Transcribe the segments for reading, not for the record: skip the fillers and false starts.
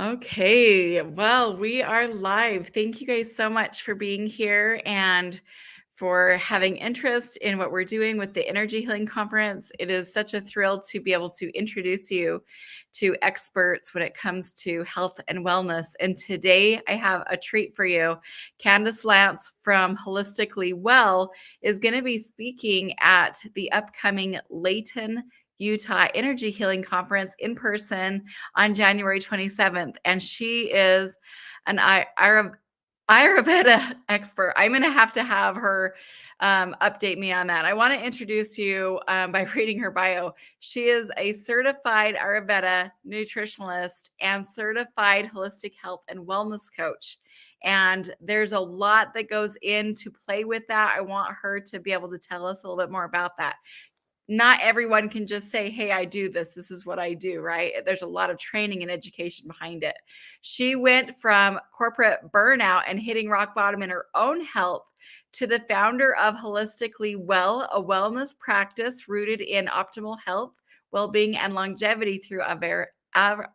Okay, well, we are live. Thank you guys so much for being here and for having interest in what we're doing with the Energy Healing Conference. It is such a thrill to be able to introduce you to experts when it comes to health and wellness. And today I have a treat for you. Candace Lance from Holistically Well is going to be speaking at the upcoming Layton, Utah Energy Healing Conference in person on January 27th. And she is an Ayurveda expert. I'm going to have her update me on that. I want to introduce you by reading her bio. She is a certified Ayurveda nutritionalist and certified holistic health and wellness coach. And there's a lot that goes into play with that. I want her to be able to tell us a little bit more about that. Not everyone can just say, hey, I do this. This is what I do, right? There's a lot of training and education behind it. She went from corporate burnout and hitting rock bottom in her own health to the founder of Holistically Well, a wellness practice rooted in optimal health, well-being, and longevity through Ayurveda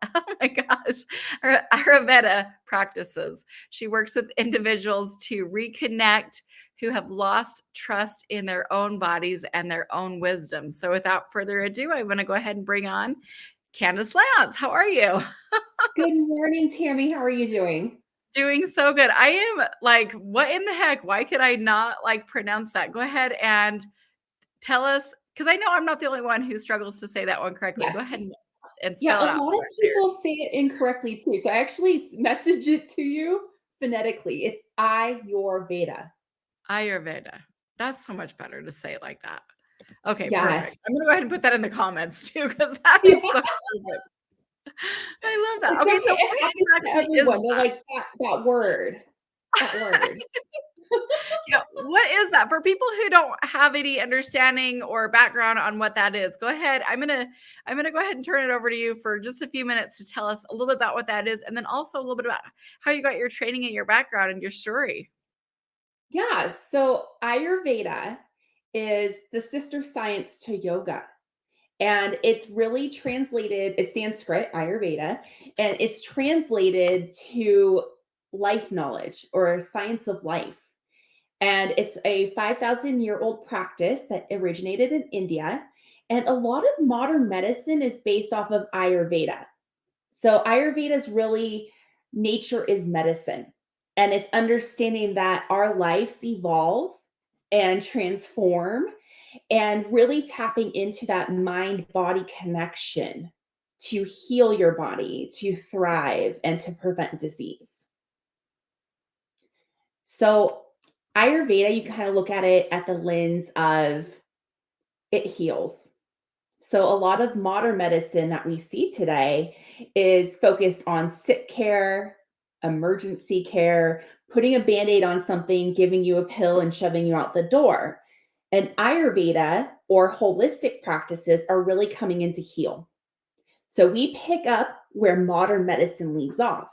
practices. She works with individuals to reconnect who have lost trust in their own bodies and their own wisdom. So without further ado, I want to go ahead and bring on Candace Lance. How are you? Good morning, Tammy. How are you doing? Doing so good. I am like, what in the heck? Why could I not pronounce that? Go ahead and tell us, because I know I'm not the only one who struggles to say that one correctly. Go Yes. ahead and Yeah, spell a it out lot of for us here. people say it incorrectly too. So I actually messaged it to you phonetically. It's Ayurveda. Ayurveda. That's so much better to say it like that. Okay, perfect. Yes. I'm going to go ahead and put that in the comments too, because that is so perfect. I love that. It's Okay, okay. so It what happens to exactly is everyone. They're that? like that word. That word. Yeah, what is that? For people who don't have any understanding or background on what that is, go ahead. I'm gonna go ahead and turn it over to you for just a few minutes to tell us a little bit about what that is, and then also a little bit about how you got your training and your background and your story. Yeah. So Ayurveda is the sister science to yoga. And it's really translated, it's Sanskrit, Ayurveda, and it's translated to life knowledge or science of life. And it's a 5,000-year-old practice that originated in India. And a lot of modern medicine is based off of Ayurveda. So Ayurveda is really nature is medicine. And it's understanding that our lives evolve and transform and really tapping into that mind body connection to heal your body, to thrive, and to prevent disease. So, Ayurveda, you kind of look at it at the lens of it heals. So, a lot of modern medicine that we see today is focused on sick care, emergency care, putting a band aid on something, giving you a pill, and shoving you out the door. And Ayurveda or holistic practices are really coming in to heal. So we pick up where modern medicine leaves off.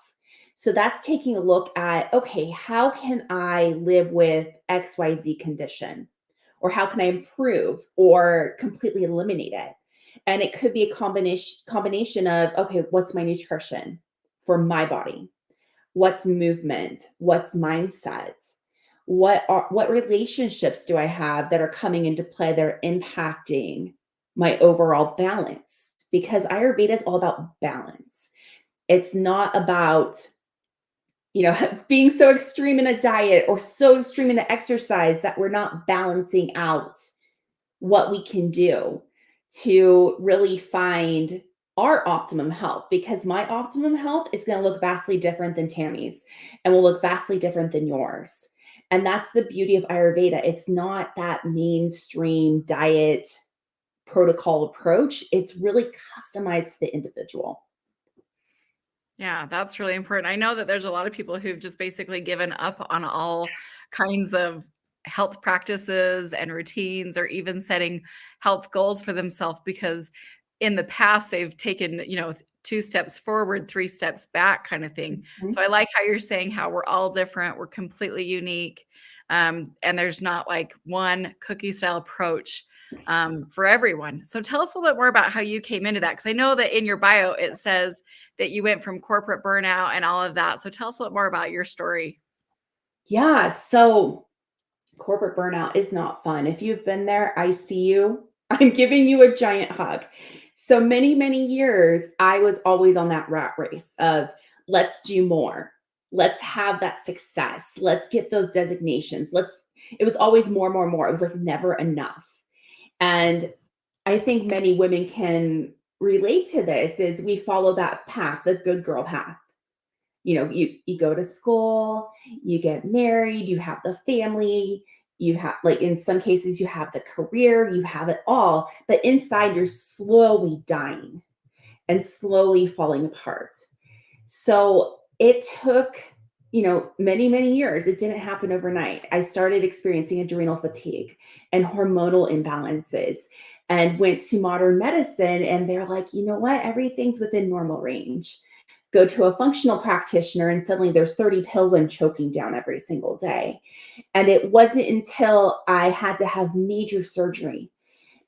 So that's taking a look at, okay, how can I live with XYZ condition? Or how can I improve or completely eliminate it? And it could be a combination of, okay, what's my nutrition for my body? What's movement? What's mindset? What relationships do I have that are coming into play that are impacting my overall balance? Because Ayurveda is all about balance. It's not about being so extreme in a diet or so extreme in an exercise that we're not balancing out what we can do to really find our optimum health, because my optimum health is going to look vastly different than Tammy's and will look vastly different than yours. And that's the beauty of Ayurveda. It's not that mainstream diet protocol approach. It's really customized to the individual. Yeah, that's really important. I know that there's a lot of people who've just basically given up on all kinds of health practices and routines or even setting health goals for themselves because in the past they've taken, two steps forward, three steps back kind of thing. So Mhm. I like how you're saying how we're all different, we're completely unique. And there's not like one cookie style approach for everyone. So tell us a little bit more about how you came into that. Because I know that in your bio, it says that you went from corporate burnout and all of that. So tell us a little more about your story. Yeah. So corporate burnout is not fun. If you've been there, I see you. I'm giving you a giant hug. So many, many years, I was always on that rat race of let's do more. Let's have that success. Let's get those designations. It was always more, more, more. It was like never enough. And I think many women can relate to this is we follow that path, the good girl path. You go to school, you get married, you have the family, you have, like, in some cases you have the career, you have it all, but inside you're slowly dying and slowly falling apart. So it took, many, many years. It didn't happen overnight. I started experiencing adrenal fatigue and hormonal imbalances and went to modern medicine. And they're like, you know what? Everything's within normal range. Go to a functional practitioner, and suddenly there's 30 pills I'm choking down every single day. And it wasn't until I had to have major surgery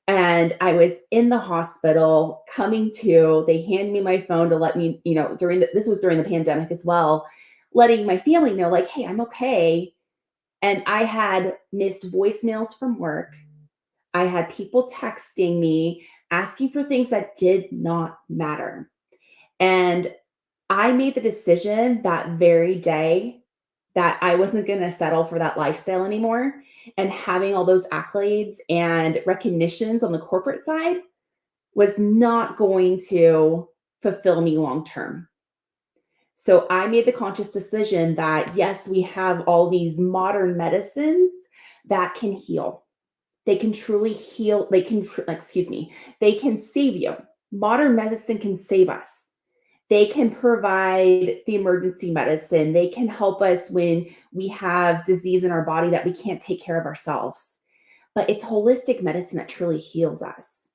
and I was in the hospital coming to, they hand me my phone to let me, this was during the pandemic as well, letting my family know, like, hey, I'm okay. And I had missed voicemails from work. I had people texting me, asking for things that did not matter. And I made the decision that very day that I wasn't going to settle for that lifestyle anymore. And having all those accolades and recognitions on the corporate side was not going to fulfill me long term. So I made the conscious decision that yes, we have all these modern medicines that can heal. They can truly heal. They can save you. Modern medicine can save us. They can provide the emergency medicine. They can help us when we have disease in our body that we can't take care of ourselves. But it's holistic medicine that truly heals us.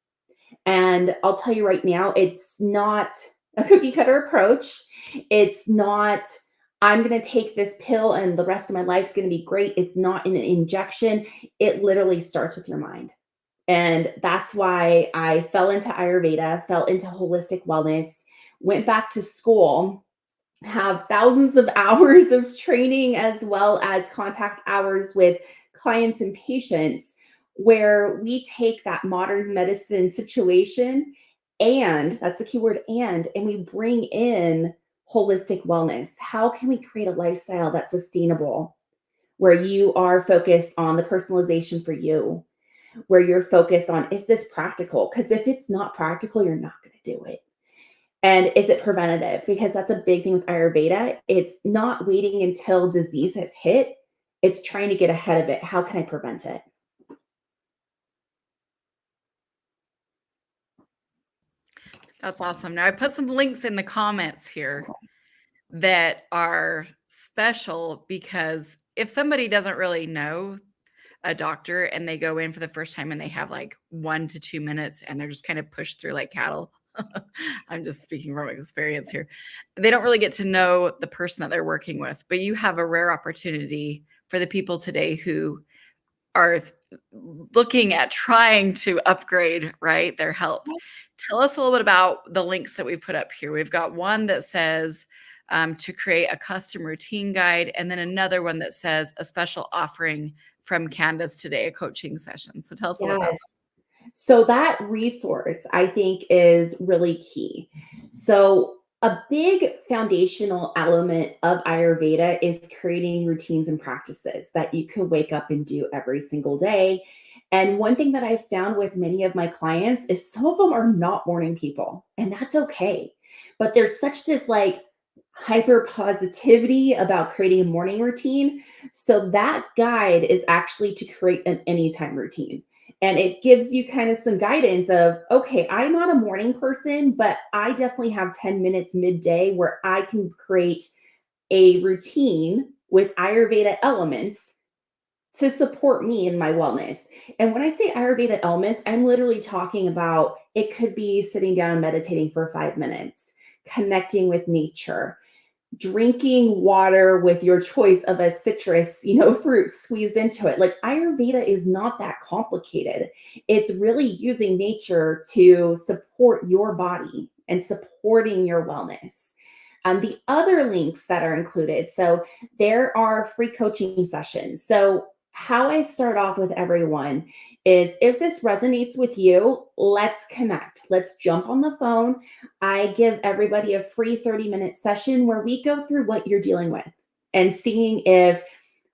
And I'll tell you right now, it's not a cookie cutter approach. It's not, I'm going to take this pill and the rest of my life is going to be great. It's not an injection. It literally starts with your mind. And that's why I fell into Ayurveda, fell into holistic wellness, went back to school, have thousands of hours of training as well as contact hours with clients and patients, where we take that modern medicine situation, and that's the key word, and we bring in holistic wellness. How can we create a lifestyle that's sustainable, where you are focused on the personalization for you, where you're focused on, is this practical? Because if it's not practical, you're not going to do it. And is it preventative? Because that's a big thing with Ayurveda. It's not waiting until disease has hit. It's trying to get ahead of it. How can I prevent it? That's awesome. Now I put some links in the comments here that are special because if somebody doesn't really know a doctor and they go in for the first time and they have like 1 to 2 minutes and they're just kind of pushed through like cattle. I'm just speaking from experience here. They don't really get to know the person that they're working with, but you have a rare opportunity for the people today who are looking at trying to upgrade, right, their health. Tell us a little bit about the links that we put up here. We've got one that says to create a custom routine guide, and then another one that says a special offering from Candace today, a coaching session. So tell us a little about Yes. So that resource, I think, is really key. So a big foundational element of Ayurveda is creating routines and practices that you can wake up and do every single day. And one thing that I've found with many of my clients is some of them are not morning people, and that's okay. But there's such this like hyper positivity about creating a morning routine. So that guide is actually to create an anytime routine. And it gives you kind of some guidance of, okay, I'm not a morning person, but I definitely have 10 minutes midday where I can create a routine with Ayurveda elements to support me in my wellness. And when I say Ayurveda elements, I'm literally talking about, it could be sitting down and meditating for 5 minutes, connecting with nature, drinking water with your choice of a citrus, fruit squeezed into it. Like Ayurveda is not that complicated. It's really using nature to support your body and supporting your wellness. The other links that are included. So there are free coaching sessions. So how I start off with everyone is if this resonates with you, let's connect. Let's jump on the phone. I give everybody a free 30-minute session where we go through what you're dealing with and seeing if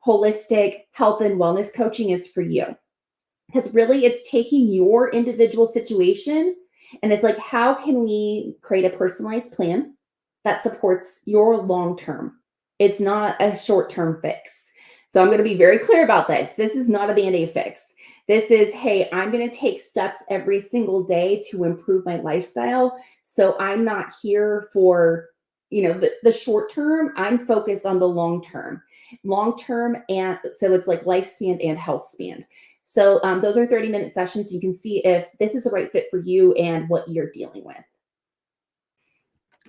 holistic health and wellness coaching is for you. Because really, it's taking your individual situation and it's like, how can we create a personalized plan that supports your long term? It's not a short term fix. So I'm going to be very clear about this. This is not a band aid fix. This is, hey, I'm going to take steps every single day to improve my lifestyle. So I'm not here for, the short term. I'm focused on the long term. And so it's like lifespan and health span. So those are 30-minute sessions. You can see if this is the right fit for you and what you're dealing with.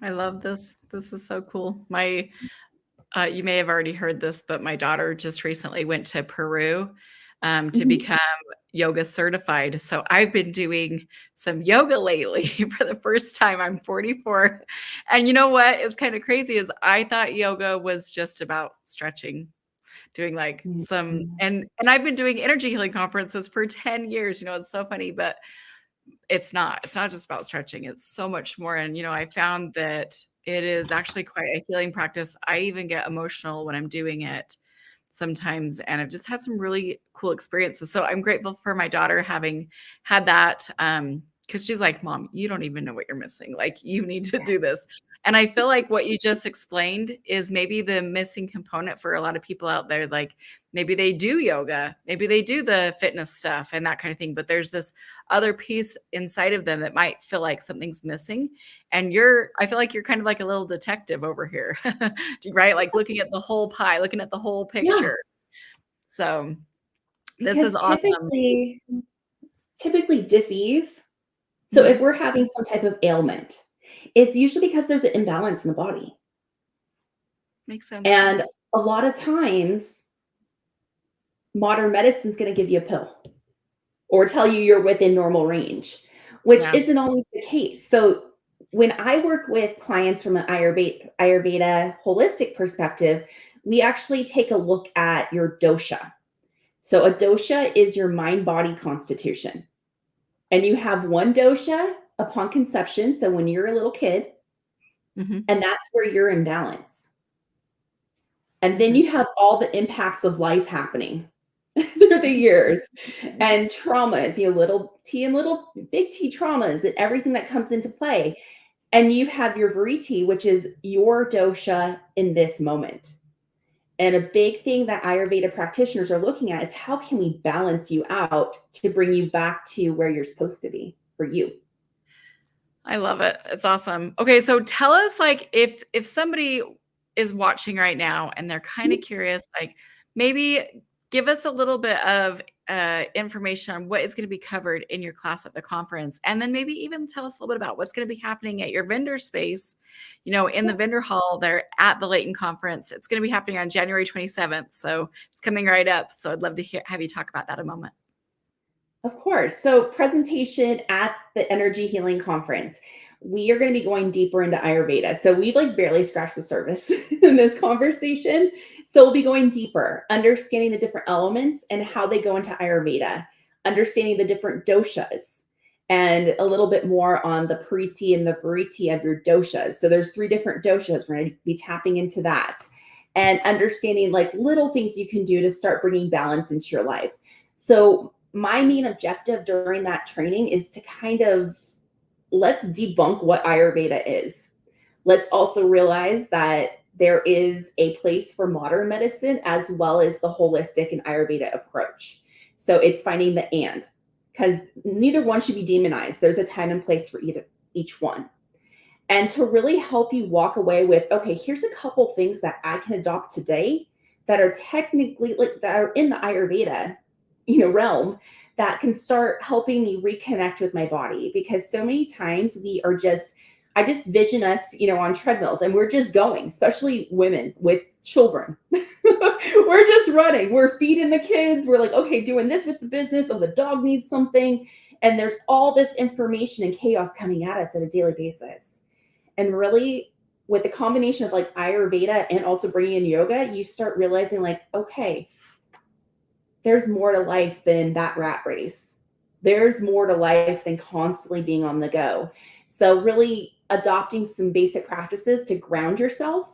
I love this. This is so cool. You may have already heard this, but my daughter just recently went to Peru to Mhm. become yoga certified. So I've been doing some yoga lately for the first time. I'm 44. And you know what is kind of crazy is I thought yoga was just about stretching, doing like some Mhm. and I've been doing energy healing conferences for 10 years. It's so funny, but it's not just about stretching. It's so much more. And I found that it is actually quite a healing practice. I even get emotional when I'm doing it sometimes, and I've just had some really cool experiences. So I'm grateful for my daughter having had that, because she's like, "Mom, you don't even know what you're missing. Like, you need to do this." And I feel like what you just explained is maybe the missing component for a lot of people out there. Like, maybe they do yoga, maybe they do the fitness stuff and that kind of thing, but there's this other piece inside of them that might feel like something's missing. And I feel like you're kind of like a little detective over here, right? Like looking at the whole pie, looking at the whole Yeah, picture. So this is because awesome. typically disease. So if Mhm. we're having some type of ailment, it's usually because there's an imbalance in the body. Makes sense. And a lot of times, modern medicine is going to give you a pill or tell you you're within normal range, which Yeah. isn't always the case. So when I work with clients from an Ayurveda holistic perspective, we actually take a look at your dosha. So a dosha is your mind body constitution. And you have one dosha upon conception. So when you're a little kid, Mhm. and that's where you're in balance. And then Mhm. you have all the impacts of life happening through the years and traumas, little t and little big T traumas and everything that comes into play. And you have your Vriti, which is your dosha in this moment. And a big thing that Ayurveda practitioners are looking at is how can we balance you out to bring you back to where you're supposed to be for you? I love it. It's awesome. Okay, so tell us like if somebody is watching right now and they're kind of curious, like maybe give us a little bit of information on what is going to be covered in your class at the conference, and then maybe even tell us a little bit about what's going to be happening at your vendor space, in the Yes. vendor hall there at the Layton conference. It's going to be happening on January 27th, so it's coming right up. So I'd love to have you talk about that a moment. Of course. So, presentation at the Energy Healing Conference. We are going to be going deeper into Ayurveda. So, we like barely scratched the surface in this conversation. So, we'll be going deeper, understanding the different elements and how they go into Ayurveda, understanding the different doshas, and a little bit more on the priti and the variti of your doshas. So, there's 3 different doshas. We're going to be tapping into that and understanding like little things you can do to start bringing balance into your life. So, my main objective during that training is to kind of let's debunk what Ayurveda is. Let's also realize that there is a place for modern medicine as well as the holistic and Ayurveda approach. So it's finding the and because neither one should be demonized. There's a time and place for each one. And to really help you walk away with, okay, here's a couple things that I can adopt today that are technically like that are in the Ayurveda, realm that can start helping me reconnect with my body because so many times we are just I just vision us, on treadmills, and we're just going, especially women with children. We're just running. We're feeding the kids. We're like, okay, doing this with the business. Oh, the dog needs something. And there's all this information and chaos coming at us at a daily basis. And really, with the combination of like Ayurveda and also bringing in yoga, you start realizing like, okay, there's more to life than that rat race. There's more to life than constantly being on the go. So really adopting some basic practices to ground yourself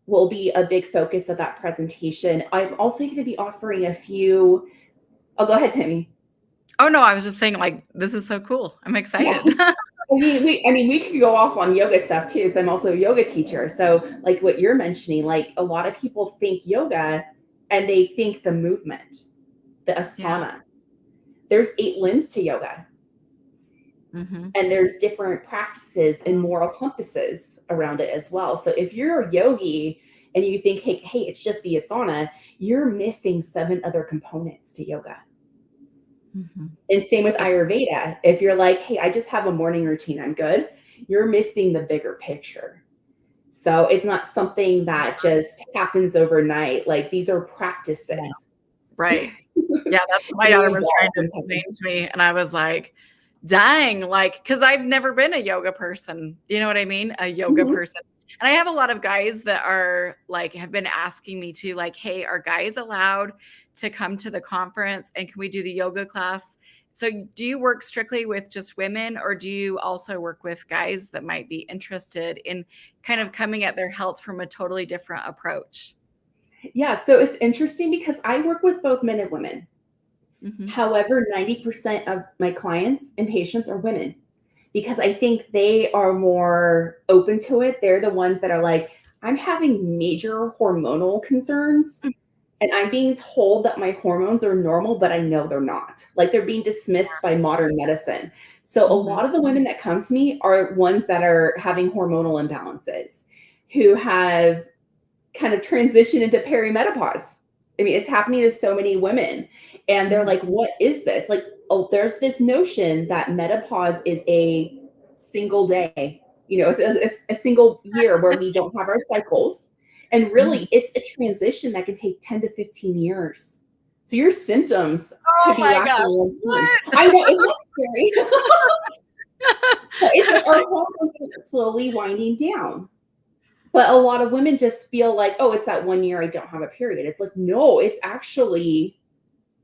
will be a big focus of that presentation. I'm also going to be offering a few. Oh, go ahead, Tammy. Oh, no, I was just saying, like, this is so cool. I'm Yeah. excited. We could go off on yoga stuff too. So I'm also a yoga teacher. So like what you're mentioning, like a lot of people think yoga and they think the movement, the asana. Yeah. There's 8 limbs to yoga. Mhm. And there's different practices and moral compasses around it as well. So if you're a yogi and you think, hey, it's just the asana, you're missing 7 other components to yoga. Mhm. And same with Ayurveda. If you're like, hey, I just have a morning routine, I'm good, you're missing the bigger picture. So it's not something that just happens overnight. Like these are practices. Right. Yeah, that's what my daughter Really was trying to explain to me, and I was like, dang, like, because I've never been a yoga person, you know what I mean? A yoga Mhm. person. And I have a lot of guys that are like, have been asking me to, like, hey, are guys allowed to come to the conference and can we do the yoga class? So do you work strictly with just women, or do you also work with guys that might be interested in kind of coming at their health from a totally different approach? Yeah, so it's interesting because I work with both men and women. Mhm. However, 90% of my clients and patients are women because I think they are more open to it. They're the ones that are like, I'm having major hormonal concerns and I'm being told that my hormones are normal, but I know they're not. Like they're being dismissed by modern medicine. So a Mhm. lot of the women that come to me are ones that are having hormonal imbalances, who have kind of transitioned into perimenopause. I mean, it's happening to so many women. And they're Mhm. like, what is this? Like, oh, there's this notion that menopause is a single day, it's a single year where we don't have our cycles. And Mhm. really, it's a transition that can take 10 to 15 years. So your symptoms Oh could be my lasting a gosh. long time. What? I know, isn't that scary? So it's like our hormones are slowly winding down. But a lot of women just feel like, oh, it's that 1 year I don't have a period. It's like, no, it's actually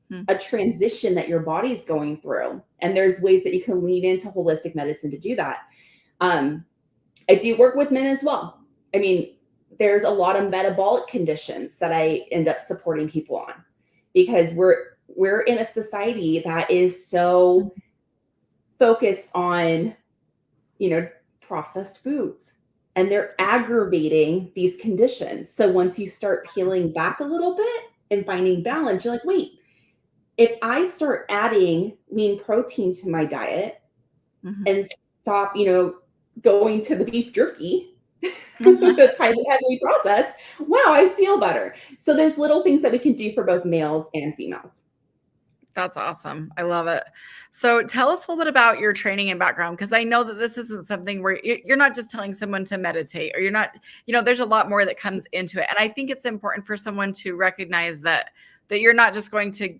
Hmm. a transition that your body's going through. And there's ways that you can lean into holistic medicine to do that. Um, I do work with men as well. I mean, there's a lot of metabolic conditions that I end up supporting people on because we're in a society that is so focused on, you know, processed foods, and they're aggravating these conditions. So once you start peeling back a little bit and finding balance, you're like, wait, if I start adding lean protein to my diet Mhm. and stop, going to the beef jerky Mhm. that's heavily processed, wow, I feel better. So there's little things that we can do for both males and females. That's awesome. I love it. So tell us a little bit about your training and background, because I know that this isn't something where you're not just telling someone to meditate, or you're not, there's a lot more that comes into it. And I think it's important for someone to recognize that you're not just going to,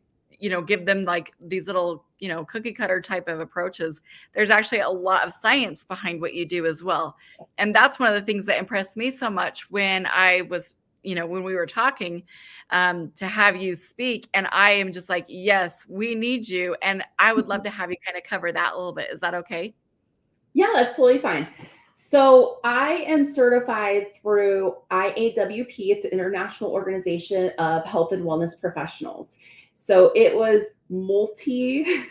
give them like these little, cookie cutter type of approaches. There's actually a lot of science behind what you do as well. And that's one of the things that impressed me so much when I was, when we were talking, to have you speak. And I am just like, yes, we need you. And I would love to have you kind of cover that a little bit. Is that okay? Yeah, that's totally fine. So I am certified through IAWP. It's an international organization of health and wellness professionals. So it was multi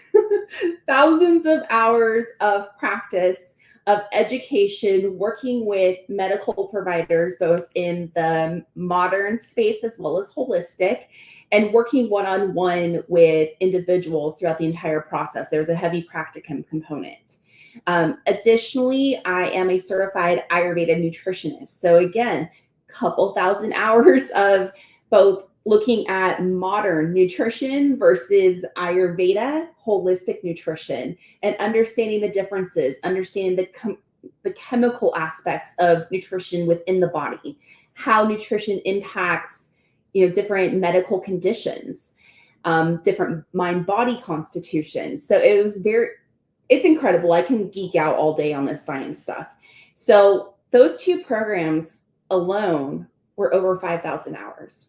thousands of hours of practice, of education, working with medical providers, both in the modern space as well as holistic, and working one on one with individuals throughout the entire process. There's a heavy practicum component. Additionally, I am a certified Ayurveda nutritionist. So again, couple thousand hours of both looking at modern nutrition versus Ayurveda, holistic nutrition, and understanding the differences, understanding the chemical aspects of nutrition within the body, how nutrition impacts, different medical conditions, different mind body constitutions. So it's incredible. I can geek out all day on this science stuff. So those two programs alone were over 5,000 hours.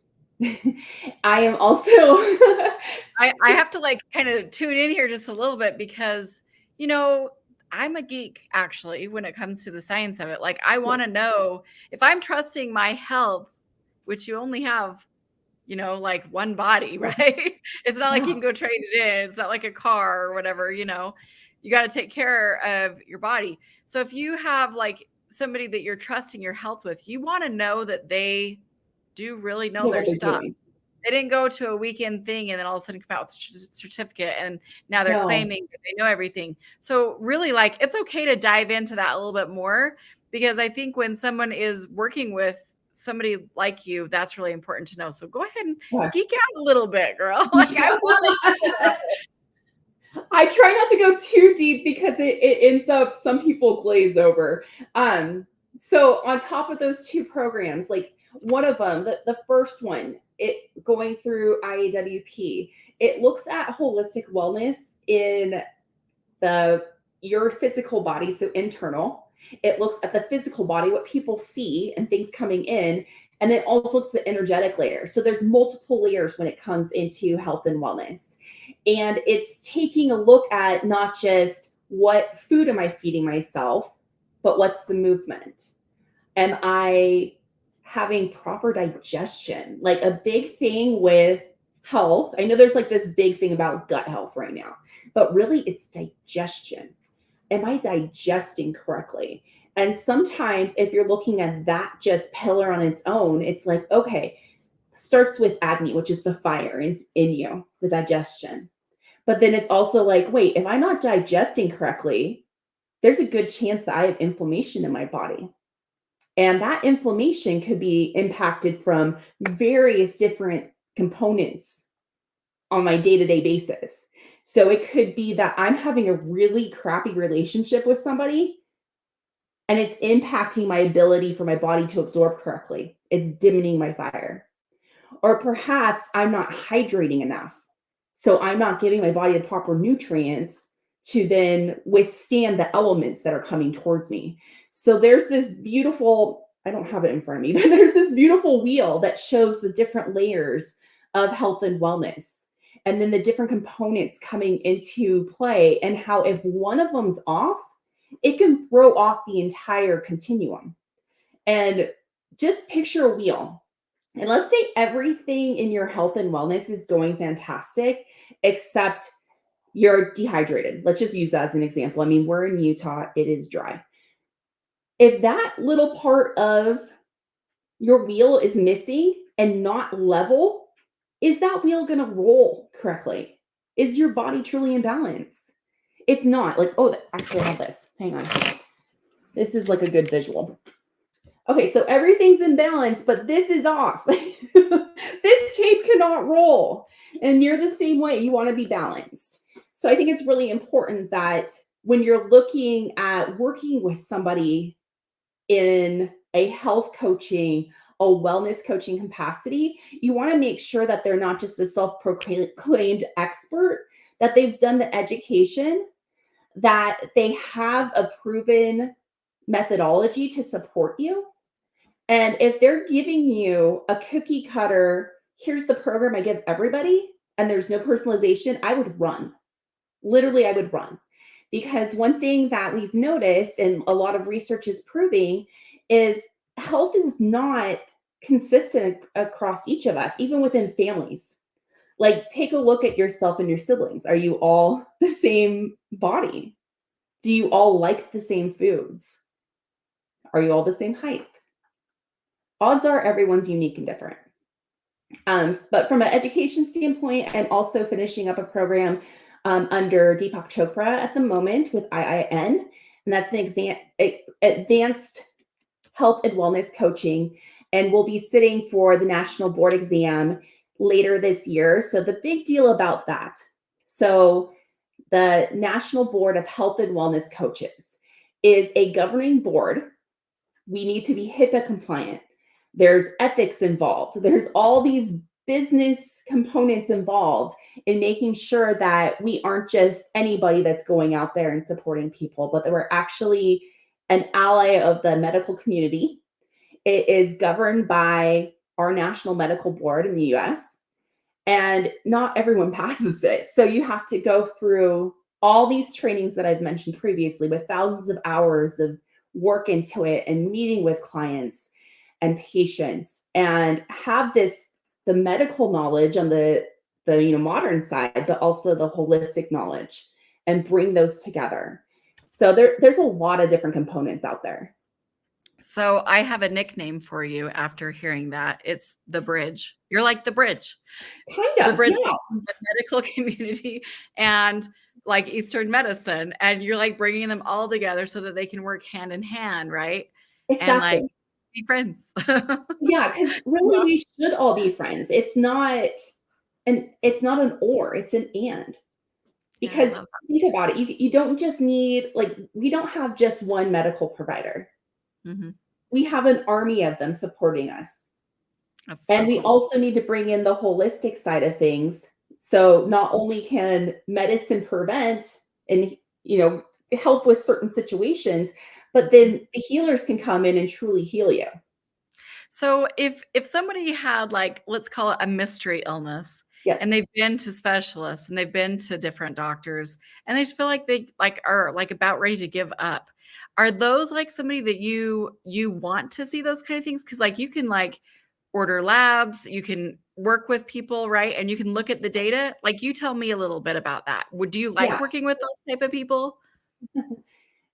I am also I have to like kind of tune in here just a little bit because, I'm a geek actually when it comes to the science of it. Like, I want to know if I'm trusting my health, which you only have, like one body, right? It's not like you yeah, can go trade it in. It's not like a car or whatever, you got to take care of your body. So if you have like somebody that you're trusting your health with, you want to know that they do really know know their what they're stuff. doing. They didn't go to a weekend thing and then all of a sudden come out with a certificate and now they're No, claiming that they know everything. So really, like, it's okay to dive into that a little bit more, because I think when someone is working with somebody like you, that's really important to know. So go ahead and yeah. geek out a little bit, girl. Like, I want to hear that. I try not to go too deep because it ends up some people glaze over. So on top of those two programs, like one of them, the first one, it going through IAWP, it looks at holistic wellness in your physical body, so internal. It looks at the physical body, what people see and things coming in, and then also looks at the energetic layer. So there's multiple layers when it comes into health and wellness. And it's taking a look at not just what food am I feeding myself, but what's the movement? Am I having proper digestion? Like a big thing with health, I know there's like this big thing about gut health right now, but really it's digestion. Am I digesting correctly? And sometimes if you're looking at that just pillar on its own, it's like, okay, starts with Agni, which is the fire in you, the digestion. But then it's also like, wait, if I'm not digesting correctly, there's a good chance that I have inflammation in my body. And that inflammation could be impacted from various different components on my day to day basis. So it could be that I'm having a really crappy relationship with somebody and it's impacting my ability for my body to absorb correctly. It's dimming my fire. Or perhaps I'm not hydrating enough. So I'm not giving my body the proper nutrients to then withstand the elements that are coming towards me. So there's this beautiful, I don't have it in front of me, but there's this beautiful wheel that shows the different layers of health and wellness. And then the different components coming into play, and how if one of them's off, it can throw off the entire continuum. And just picture a wheel. And let's say everything in your health and wellness is going fantastic, except you're dehydrated. Let's just use that as an example. I mean, we're in Utah, it is dry. If that little part of your wheel is missing and not level, is that wheel going to roll correctly? Is your body truly in balance? It's not. Like, oh, actually, I have this. Hang on. This is like a good visual. Okay, so everything's in balance, but this is off. This tape cannot roll. And you're the same way. You want to be balanced. So I think it's really important that when you're looking at working with somebody in a health coaching, a wellness coaching capacity, you want to make sure that they're not just a self-proclaimed expert, that they've done the education, that they have a proven methodology to support you. And if they're giving you a cookie cutter, here's the program I give everybody, and there's no personalization, I would run. Literally, I would run. Because one thing that we've noticed, and a lot of research is proving, is health is not consistent across each of us, even within families. Like, take a look at yourself and your siblings. Are you all the same body? Do you all like the same foods? Are you all the same height? Odds are everyone's unique and different. But from an education standpoint, I'm also finishing up a program under Deepak Chopra at the moment with IIN, and that's an advanced health and wellness coaching, and we'll be sitting for the national board exam later this year. So the big deal about that, so the National Board of Health and Wellness Coaches, is a governing board. We need to be HIPAA compliant. There's ethics involved. There's all these business components involved in making sure that we aren't just anybody that's going out there and supporting people, but that we're actually an ally of the medical community. It is governed by our national medical board in the US, and not everyone passes it. So you have to go through all these trainings that I've mentioned previously with thousands of hours of work into it and meeting with clients and patients and have the medical knowledge on the modern side, but also the holistic knowledge and bring those together. So there's a lot of different components out there. So I have a nickname for you after hearing that. It's the bridge. You're like the bridge. Kind The of, bridge yeah, between the medical community and like Eastern medicine, and you're like bringing them all together so that they can work hand in hand, right? And like exactly. be friends. Yeah, because really Well, we should all be friends. It's not an or, it's an and. yeah, I Because love that. think about it, you don't just need like we don't have just one medical provider. Mhm. We have an army of them supporting us. That's so And we cool. also need to bring in the holistic side of things. So not only can medicine prevent and help with certain situations, but then the healers can come in and truly heal you. So if somebody had like, let's call it a mystery illness, and Yes. they've been to specialists and they've been to different doctors and they just feel like they like are like about ready to give up. Are those like somebody that you want to see those kind of things? Because like you can like order labs, you can work with people, right? And you can look at the data. Like you tell me a little bit about that. Would you like Yeah. working with those type of people?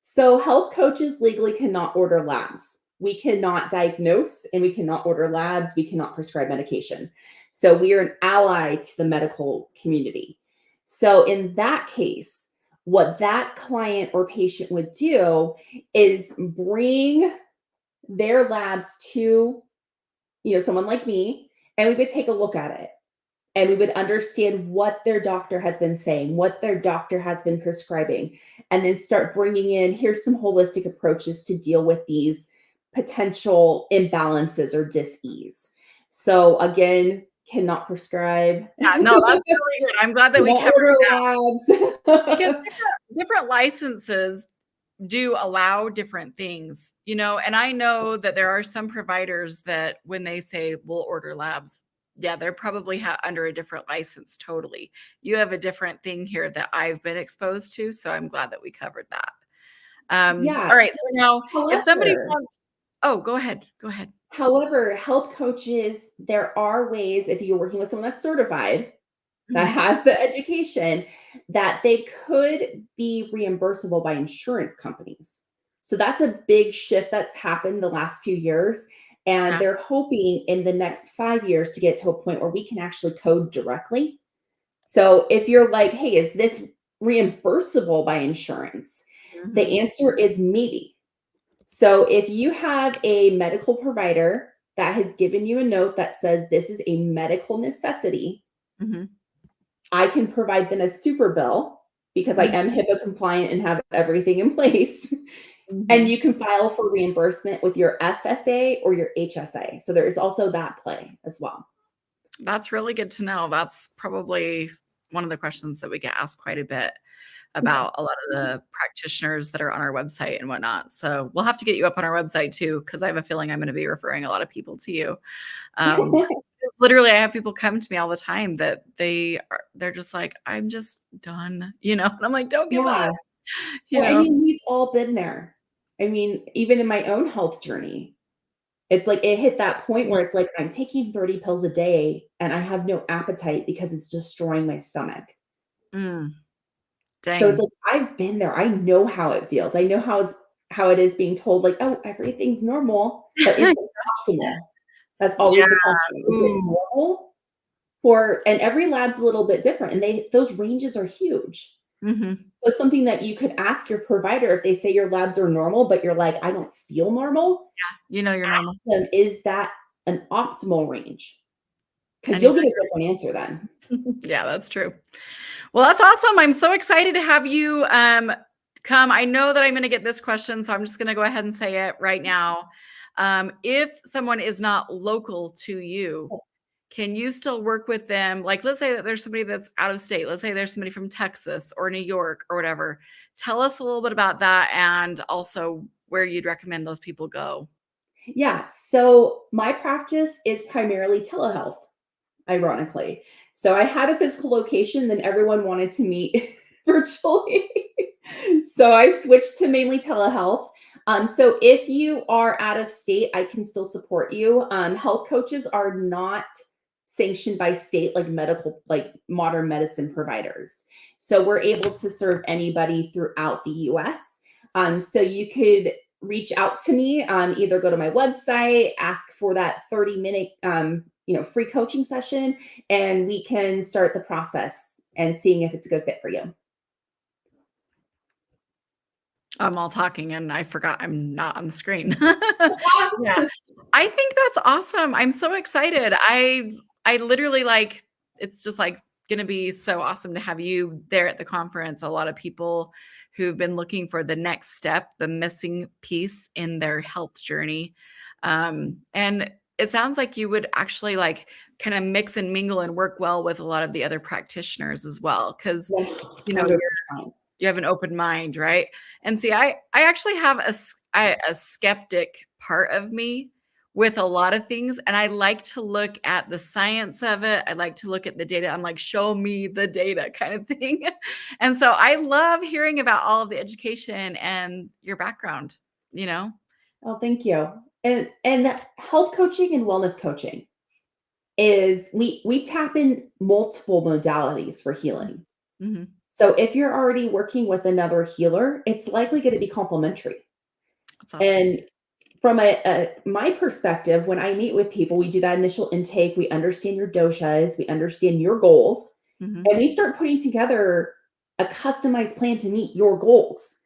So health coaches legally cannot order labs. We cannot diagnose and we cannot order labs. We cannot prescribe medication. So we are an ally to the medical community. So in that case, what that client or patient would do is bring their labs to, someone like me, and we would take a look at it and we would understand what their doctor has been saying, what their doctor has been prescribing, and then start bringing in here's some holistic approaches to deal with these potential imbalances or dis-ease. So again, cannot prescribe, Yeah, no, that's really good. I'm glad that we cannot covered order that because labs. different licenses do allow different things, and I know that there are some providers that when they say we'll order labs, yeah, they're probably under a different license totally. You have a different thing here that I've been exposed to, so I'm glad that we covered that. Yeah. All right, so now if somebody However, wants oh, go ahead. Go ahead. however, health coaches, there are ways if you're working with someone that's certified that Mhm. has the education that they could be reimbursable by insurance companies. So that's a big shift that's happened the last few years. And Yeah. they're hoping in the next 5 years to get to a point where we can actually code directly. So if you're like, hey, is this reimbursable by insurance? The Mhm. answer is maybe. So if you have a medical provider that has given you a note that says this is a medical necessity, Mhm. I can provide them a super bill because I am Mhm. HIPAA compliant and have everything in place. And Mhm. you can file for reimbursement with your FSA or your HSA. So there is also that play as well. That's really good to know. That's probably one of the questions that we get asked quite a bit about a lot Yes. of the practitioners that are on our website and whatnot. So we'll have to get you up on our website too, because I have a feeling I'm going to be referring a lot of people to you. Um, literally, I have people come to me all the time that they're just like, I'm just done, and I'm like, don't give Yeah. up, you Well, I know. mean, we've all been there. I mean, even in my own health journey, it's like it hit that point where it's like I'm taking 30 pills a day and I have no appetite because it's destroying my stomach. Mm, So it's dang. like I've been there. I know how it feels. I know how it is being told like, "Oh, everything's normal," but is it optimal? That's Yeah. always the question. Is it Ooh. normal and every lab's a little bit different and those ranges are huge. Mhm. So something that you could ask your provider if they say your labs are normal, but you're like, "I don't feel normal," You know you're normal. ask them, "Is that an optimal range?" Because 'Cause And you you'll get a different answer then. Yeah, that's true. Well, that's awesome. I'm so excited to have you come, I know that I'm going to get this question, so I'm just going to go ahead and say it right now. If someone is not local to you, can you still work with them? Like, let's say that there's somebody that's out of state. Let's say there's somebody from Texas or New York or whatever. Tell us a little bit about that and also where you'd recommend those people go. Yeah. So my practice is primarily telehealth, ironically. So I had a physical location, then everyone wanted to meet virtually. So I switched to mainly telehealth. So if you are out of state, I can still support you. Health coaches are not sanctioned by state like medical, like modern medicine providers. So we're able to serve anybody throughout the US. So you could reach out to me, either go to my website, ask for that 30-minute free coaching session, and we can start the process and seeing if it's a good fit for you. I'm all talking and I forgot I'm not on the screen. Yeah. I think that's awesome. I'm so excited. I literally like it's just like going to be so awesome to have you there at the conference. A lot of people who've been looking for the next step, the missing piece in their health journey. And it sounds like you would actually like kind of mix and mingle and work well with a lot of the other practitioners as well because you know 100%. you have an open mind, right? And see, I actually have a skeptic part of me with a lot of things, and I like to look at the science of it. I like to look at the data. I'm like, show me the data kind of thing. And so I love hearing about all of the education and your background, you know? Oh, thank you. And health coaching and wellness coaching is we tap in multiple modalities for healing. Mhm. So if you're already working with another healer, it's likely going to be complementary. That's awesome. And from my perspective, when I meet with people, we do that initial intake. We understand your doshas, we understand your goals, Mhm. and we start putting together a customized plan to meet your goals.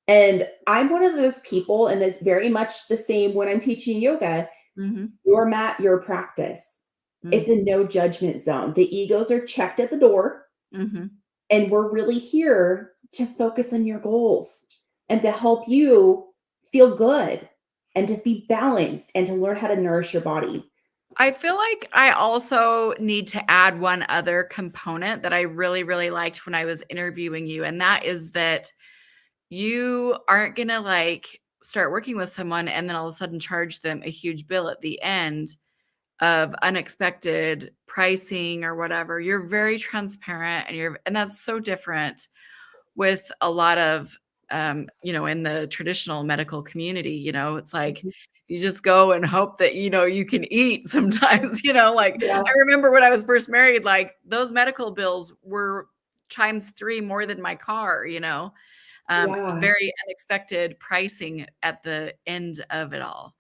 And I'm one of those people, and it's very much the same when I'm teaching yoga. Mhm. Your mat, your practice. It's Mm. a no judgment zone. The egos are checked at the door, Mhm. and we're really here to focus on your goals and to help you feel good and to be balanced and to learn how to nourish your body. I feel like I also need to add one other component that I really, really liked when I was interviewing you, and that is that you aren't gonna like start working with someone and then all of a sudden charge them a huge bill at the end of unexpected pricing or whatever. You're very transparent and that's so different with a lot of in the traditional medical community, it's like Mhm. you just go and hope that you can eat sometimes, like Yeah, I remember when I was first married, like those medical bills were times 3 more than my car, yeah, very unexpected pricing at the end of it all.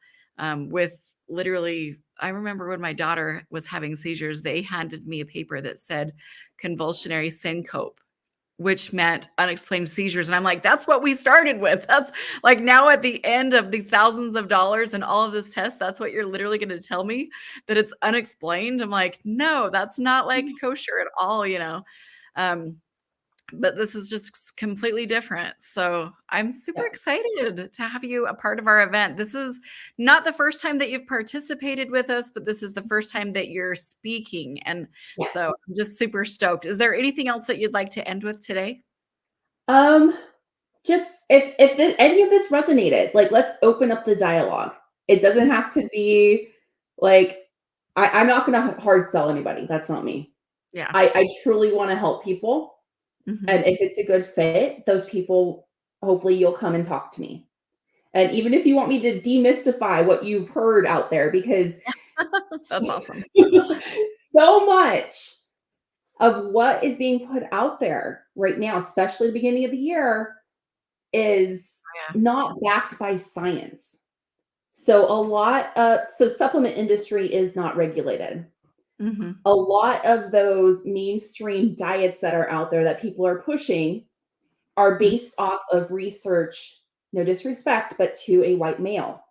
With literally, I remember when my daughter was having seizures, they handed me a paper that said convulsionary syncope, which meant unexplained seizures. And I'm like, that's what we started with. That's like now at the end of these thousands of dollars and all of this tests, that's what you're literally going to tell me that it's unexplained. I'm like, no, that's not like kosher at all. Um, but this is just completely different. So I'm super yeah, excited to have you a part of our event. This is not the first time that you've participated with us, but this is the first time that you're speaking. And so yes. I'm just super stoked. Is there anything else that you'd like to end with today? Um, just if any of this resonated, like let's open up the dialogue. It doesn't have to be like I'm not going to hard sell anybody. That's not me. Yeah. I truly want to help people. Mhm. And if it's a good fit, those people, hopefully you'll come and talk to me. And even if you want me to demystify what you've heard out there, because That's awesome. so much of what is being put out there right now, especially the beginning of the year, is Yeah. not backed by science. So supplement industry is not regulated. Mhm. A lot of those mainstream diets that are out there that people are pushing are Mhm. based off of research, no disrespect, but to a white male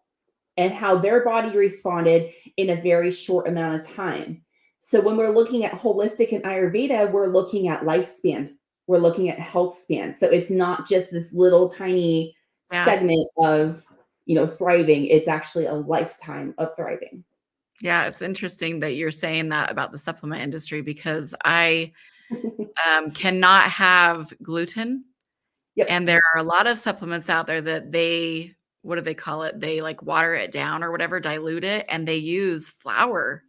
and how their body responded in a very short amount of time. So when we're looking at holistic and Ayurveda, we're looking at lifespan. we're looking at health span. So it's not just this little tiny Yeah. segment of, thriving. It's actually a lifetime of thriving. Yeah, it's interesting that you're saying that about the supplement industry because I cannot have gluten. Yep. And there are a lot of supplements out there that what do they call it? They like water it down or whatever, dilute it, and they use flour,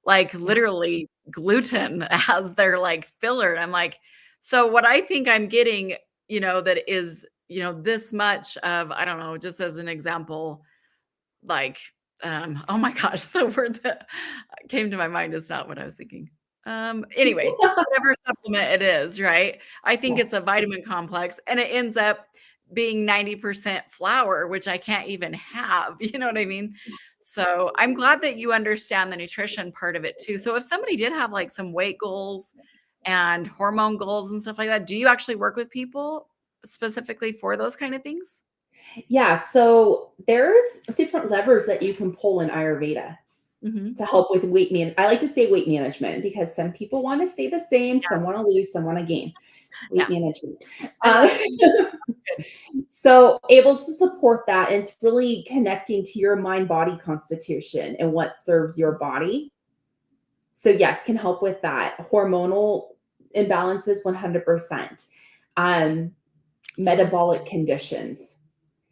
like Yes. literally gluten as their like filler. And I'm like, so what I think I'm getting, that is, this much of, I don't know, just as an example, like, oh my gosh, the word that came to my mind is not what I was thinking. Anyway, whatever supplement it is, right? I think Yeah. it's a vitamin complex and it ends up being 90% flour, which I can't even have. You know what I mean? So I'm glad that you understand the nutrition part of it too. So if somebody did have like some weight goals and hormone goals and stuff like that, do you actually work with people specifically for those kind of things? Yeah. So there's different levers that you can pull in Ayurveda Hmm. to help with weight man. I like to say weight management because some people want to stay the same, some want to lose, some want to gain. Weight Yeah, management. I love Uh, it. Good. so able to support that, and it's really connecting to your mind body constitution and what serves your body. So yes, can help with that. Hormonal imbalances 100%. Um, It's wonderful. Metabolic conditions.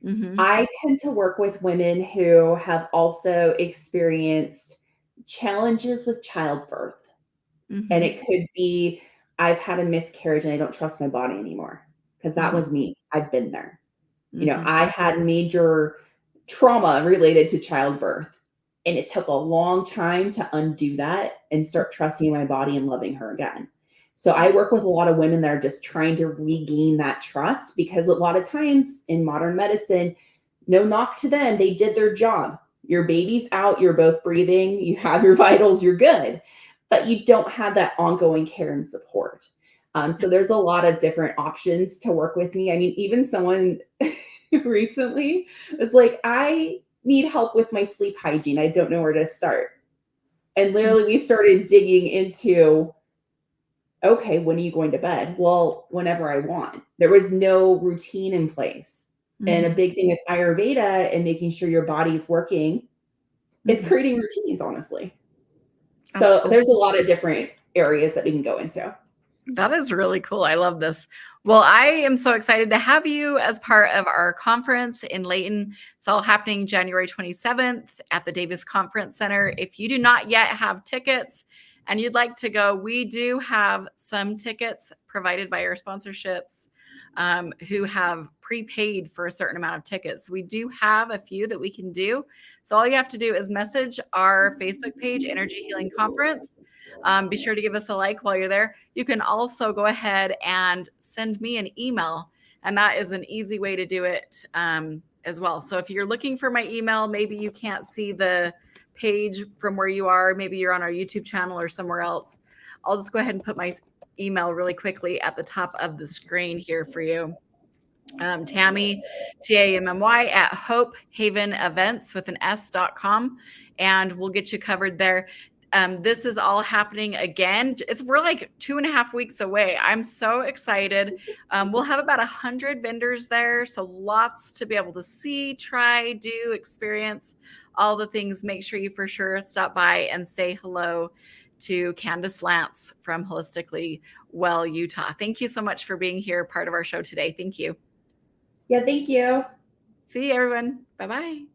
Mhm, I tend to work with women who have also experienced challenges with childbirth. And mhm, it could be, I've had a miscarriage and I don't trust my body anymore because that mhm, was me. I've been there. mhm, I had major trauma related to childbirth, and it took a long time to undo that and start trusting my body and loving her again. So I yeah, work with a lot of women that are just trying to regain that trust because a lot of times in modern medicine, no knock to them, they did their job. Your baby's out, you're both breathing, you have your vitals, you're good, but you don't have that ongoing care and support. So there's a lot of different options to work with me. I mean, even someone recently was like, I need help with my sleep hygiene. I don't know where to start. And mm, literally, we started digging into, okay, when are you going to bed? Well, whenever I want. There was no routine in place. And a mhm, big thing with Ayurveda and making sure your body's working is mhm. creating routines, honestly. That's So cool. there's a lot of different areas that we can go into. That is really cool. I love this. Well, I am so excited to have you as part of our conference in Layton. It's all happening January 27th at the Davis Conference Center. If you do not yet have tickets and you'd like to go, we do have some tickets provided by our sponsorships who have prepaid for a certain amount of tickets. We do have a few that we can do. So all you have to do is message our Facebook page, Energy Healing Conference. Be sure to give us a like while you're there. You can also go ahead and send me an email, and that is an easy way to do it as well. So if you're looking for my email, maybe you can't see the page from where you are, maybe you're on our YouTube channel or somewhere else. I'll just go ahead and put my email really quickly at the top of the screen here for you. Tammy, Tammy at Hope Haven Events with an S.com, and we'll get you covered there. This is all happening again. We're like 2.5 weeks away. I'm so excited. We'll have about 100 vendors there, so lots to be able to see, try, do, experience all the things. Make sure you for sure stop by and say hello to Candace Lance from Holistically Well Utah. Thank you so much for being here, part of our show today. Thank you. Yeah, thank you. See you, everyone. Bye bye.